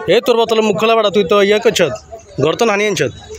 ए तोर बोतल मुख खोला बड़ा तु तो ये कुछ घर तो नानी आनछत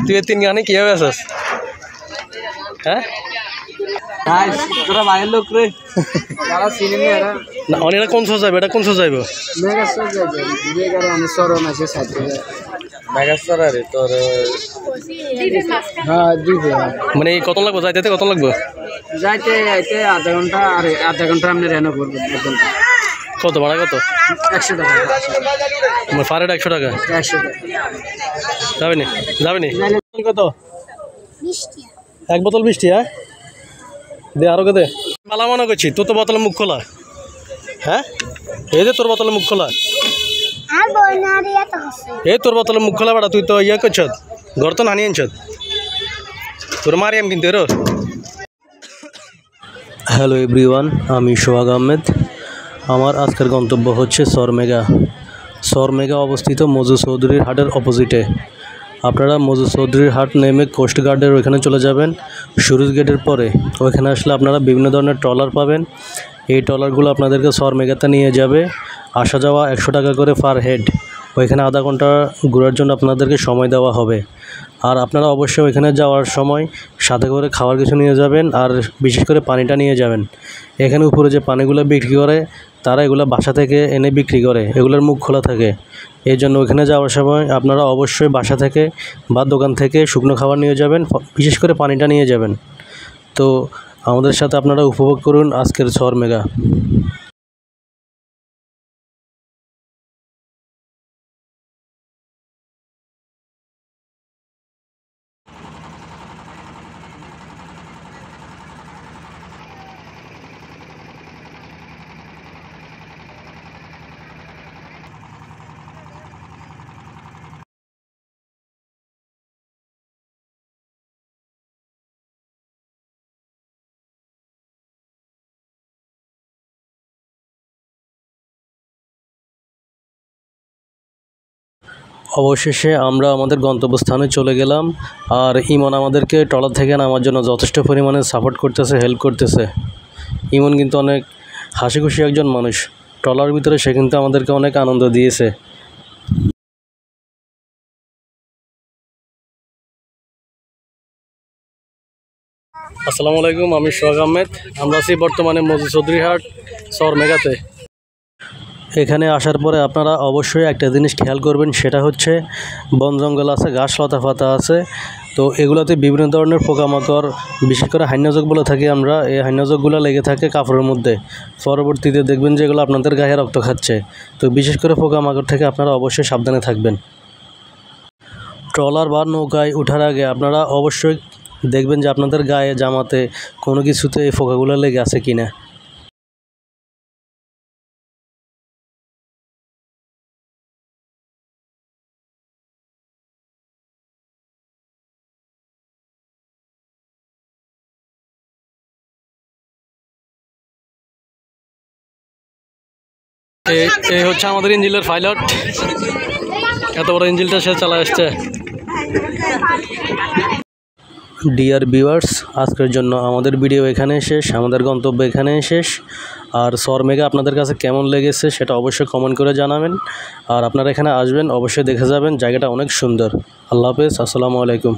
তুই তিন গানে কিভাবে আছিস হ্যাঁ তোরা বাইরের লোক রে যারা সিনেমা এরা না অনেরা কোন সো যাবে এটা কোন সো যাইবো মেগাস্টার যাবে বিবেকার আমি সরন আছে সাথে মেগাস্টার আরে তোর হ্যাঁ দিবে মানে কত লাগবে যাইতে কত লাগবে যাইতে আইতে আধা ঘন্টা আর আধা ঘন্টা আমরা রেনো করব কত ভাড়া কত 100 টাকা মানে ফারেড 100 টাকা 100 টাকা যাবে নি কত 20 টাকা এক বোতল 20 টাকা দে আরো দে পালা মনে করছি তোর তো বোতলে মুখ খোলা হ্যাঁ এই যে তোর বোতলে মুখ খোলা আর বইনারিয়া তো আছে এই তোর বোতলে মুখ খোলা বড়া তুই তো ইয়া করছত ঘর তো নানি আনছত তোর মারিয়াম কিন্তু এর হ্যালো এভরিওয়ান আমি সোহাগ আহমেদ আমার আজকের গন্তব্য হচ্ছে সরমেগা অবস্থিত মজু চৌধুরীর হাটের অপোজিটে আপনারা মজু চৌধুরীর হাট নেমে কোস্ট গার্ডের ওইখানে চলে যাবেন সুরুজ গেটের পরে ওইখানে আসলে আপনারা বিভিন্ন ধরনের ট্রলার পাবেন এই ট্রলারগুলো আপনাদেরকে সরমেগাতে নিয়ে যাবে আসা যাওয়া 100 টাকা করে পার হেড ওইখানে আধা ঘন্টা ঘোরার জন্য আপনাদেরকে সময় দেওয়া হবে আর আপনারা অবশ্যই ওইখানে যাওয়ার সময় সাথে করে খাবার কিছু নিয়ে যাবেন আর বিশেষ করে পানিটা নিয়ে যাবেন এখানে উপরে যে পানিগুলো বিক্রি করে তারা এগুলো বাসা থেকে এনে বিক্রি করে এগুলোর মুখ খোলা থাকে এই জন্য ওইখানে যাওয়ার সময় আপনারা অবশ্যই বাসা থেকে বা দোকান থেকে শুকনো খাবার নিয়ে যাবেন বিশেষ করে পানিটা নিয়ে যাবেন তো আমাদের সাথে আপনারা উপভোগ করুন আজকের সরমেগা অবশেষে আমরা আমাদের গন্তব্যস্থানে চলে গেলাম আর ইমন আমাদেরকে ট্রলার থেকে নামার জন্য যথেষ্ট পরিমাণে সাপোর্ট করতেছে হেল্প করতেছে ইমন কিন্তু অনেক হাসি খুশি একজন মানুষ ট্রলার ভিতরে সে কিন্তু আমাদেরকে অনেক আনন্দ দিয়েছে আসসালামু আলাইকুম আমি সোহাগ আহমেদ আমরা আছি বর্তমানে মজু চৌধুরী হাট সরমেগাতে এখানে আসার পরে আপনারা অবশ্যই একটা জিনিস খেয়াল করবেন সেটা হচ্ছে বন জঙ্গল আছে ঘাস লতা পাতা আছে তো এগুলোতে বিভিন্ন ধরনের পোকামাকড় বিশেষ করে হাইন্যজক বলে থাকি আমরা এই হাইন্যজকগুলো লেগে থাকে কাপড়ের মধ্যে পরবর্তীতে দেখবেন যে এগুলো আপনাদের গায়ে রক্ত খাচ্ছে তো বিশেষ করে পোকামাকড় থেকে আপনারা অবশ্যই সাবধানে থাকবেন ট্রলার বা নৌকায় ওঠার আগে আপনারা অবশ্যই দেখবেন যে আপনাদের গায়ে জামাতে কোনো কিছুতে এই পোকাগুলো লেগে আছে কিনা এই হচ্ছে আমাদের ইঞ্জিলের পাইলট এত বড় ইঞ্জিলটা সে চালা আসছে ডিয়ার ভিউয়ার্স আজকের জন্য আমাদের ভিডিও এখানে শেষ আমাদের গন্তব্য এখানে শেষ আর সরমেগা আপনাদের কাছে কেমন লেগেছে সেটা অবশ্যই কমেন্ট করে জানাবেন আর আপনারা এখানে আসবেন অবশ্যই দেখে যাবেন জায়গাটা অনেক সুন্দর আল্লাহ হাফেজ আসসালামু আলাইকুম